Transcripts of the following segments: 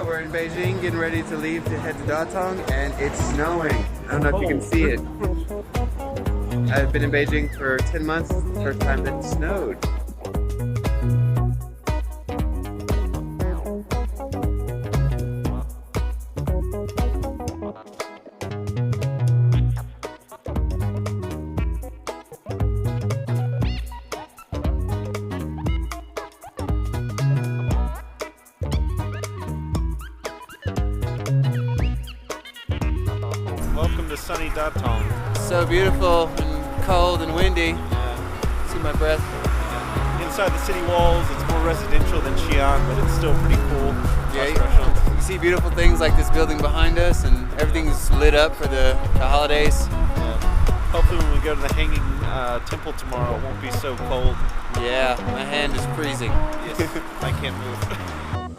we're in Beijing, getting ready to leave to head to Datong, and it's snowing. I don't know if you can see it. I've been in Beijing for 10 months, it's the first time that it snowed. Welcome to sunny Datong. So beautiful and cold and windy. See my breath. Inside the city walls, it's more residential than Xi'an, but it's still pretty cool. Yeah, you see beautiful things like this building behind us, and everything's lit up for the holidays. Yeah. Hopefully when we go to the hanging temple tomorrow, it won't be so cold. Yeah, my hand is freezing. Yes, I can't move.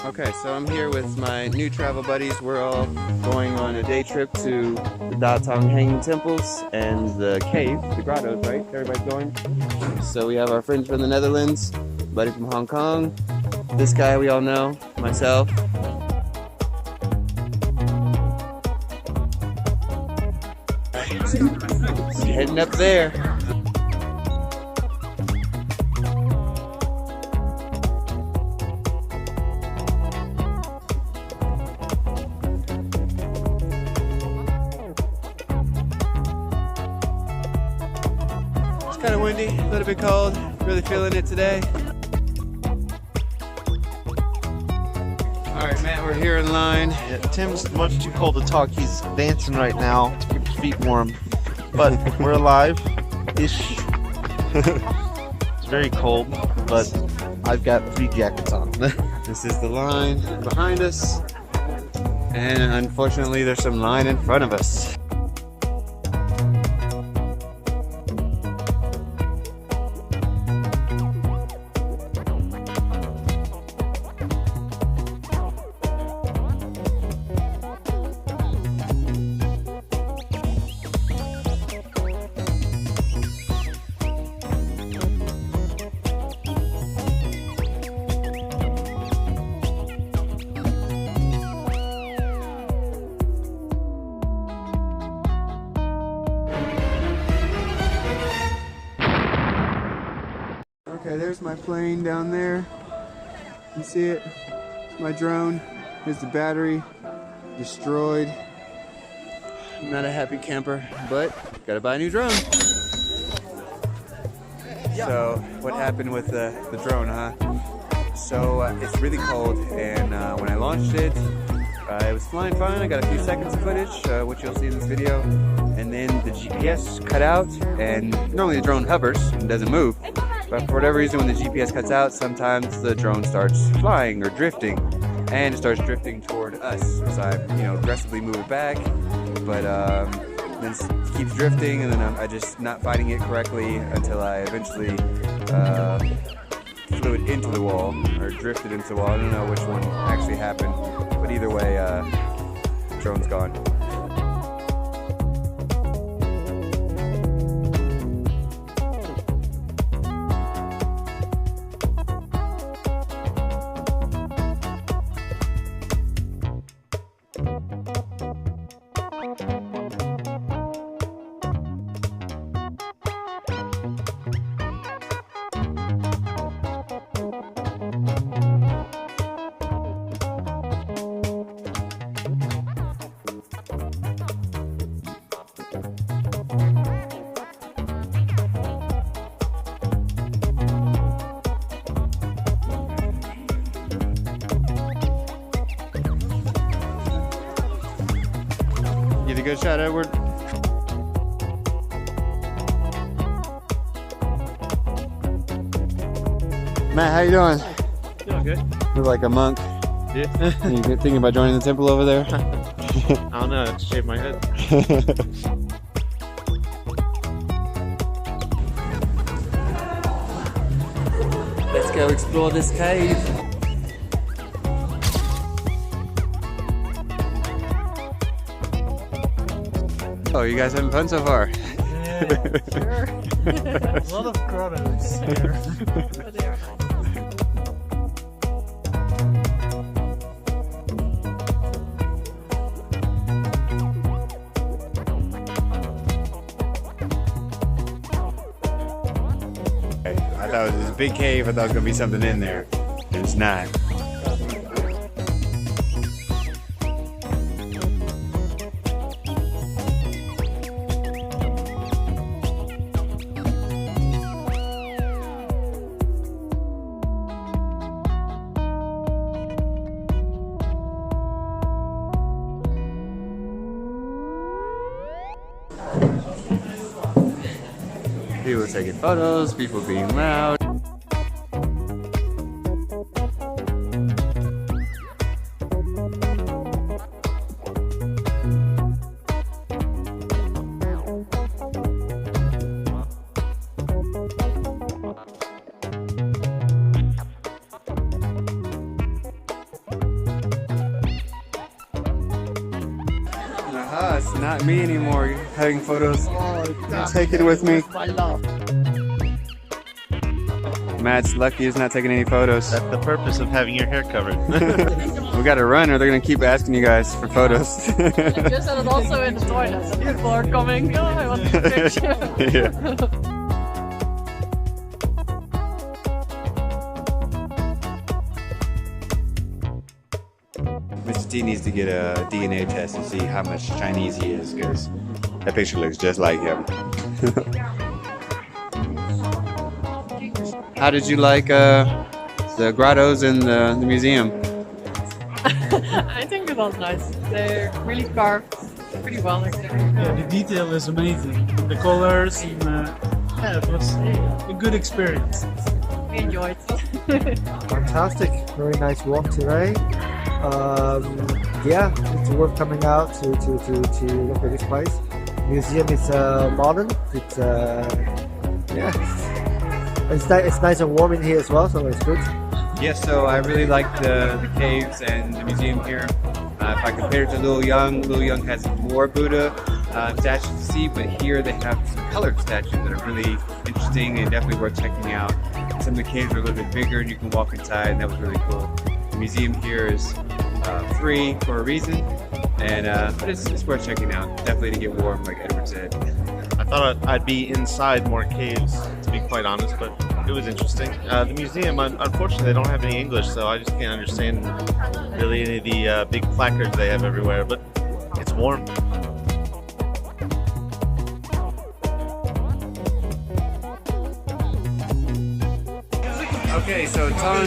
Okay, so I'm here with my new travel buddies. We're all going on a day trip to the Datong hanging temples and the cave, the grottos, right? Everybody's going. So we have our friends from the Netherlands, buddy from Hong Kong, this guy we all know, myself. Heading up there. Kind of windy, a little bit cold, really feeling it today. Alright, Matt, we're here in line. Yeah, Tim's much too cold to talk. He's dancing right now to keep his feet warm. But we're alive-ish. It's very cold, but I've got 3 jackets on. This is the line behind us, and unfortunately there's some line in front of us. Okay, there's my plane down there. You see it? My drone. Here's the battery. Destroyed. I'm not a happy camper, but gotta buy a new drone. So, what happened with the drone, huh? So, it's really cold, and when I launched it, it was flying fine. I got a few seconds of footage, which you'll see in this video. And then the GPS cut out, and normally the drone hovers and doesn't move. But for whatever reason, when the GPS cuts out, sometimes the drone starts flying or drifting, and it starts drifting toward us. So I, aggressively move it back, but then it keeps drifting, and then I'm just not fighting it correctly until I eventually flew it into the wall, or drifted into the wall. I don't know which one actually happened, but either way, the drone's gone. Get a good shot, Edward. Matt, how you doing? Doing good. Look like a monk. Yeah. You thinking about joining the temple over there? I don't know, I have to shave my head. Let's go explore this cave. Oh, you guys having fun so far? Yeah, sure. A lot of grottos here. But they are nice. big cave. I thought it was gonna be something in there. And it's not. People taking photos, people being loud. Aha, it's not me anymore having photos. Take it with me. Matt's lucky he's not taking any photos. That's the purpose of having your hair covered. We gotta run or they're gonna keep asking you guys for photos. Just that it's also in the toilet. People are coming. Oh, I want a picture. Yeah. Mr. T needs to get a DNA test and see how much Chinese he is, because that picture looks just like him. How did you like the grottos and the museum? I think it was nice. They're really carved pretty well, actually. Yeah, the detail is amazing. The colors and yeah, it was a good experience. We enjoyed. Fantastic, very nice walk today. Yeah, it's worth coming out to look at this place. Museum is modern. It's yeah, it's nice and warm in here as well, so it's good. Yeah, so I really like the caves and the museum here. If I compare it to Lil Young has more Buddha statues to see, but here they have some colored statues that are really interesting and definitely worth checking out. Some of the caves are a little bit bigger and you can walk inside, and that was really cool. The museum here is free for a reason, and but it's worth checking out. Definitely to get warm, like Edward said. I thought I'd be inside more caves, to be quite honest, but it was interesting. The museum, unfortunately, they don't have any English, so I just can't understand really any of the big placards they have everywhere, but it's warm. Okay, so Ton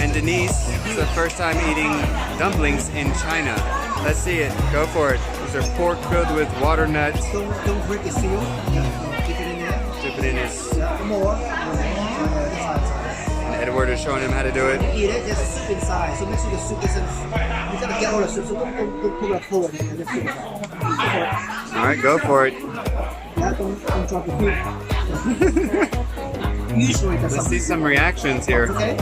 and Denise, it's the first time eating dumplings in China. Let's see it. Go for it. These are pork filled with water nuts. Don't break the seal. Dip it in there. Dip it in his. More. And Edward is showing him how to do it. Eat it, just soup inside. So make sure the soup isn't. You gotta get all the soup. So don't pull it forward and just soup inside. All right, go for it. Yeah, don't drop the food. Usually that's Let's see some reactions here. okay.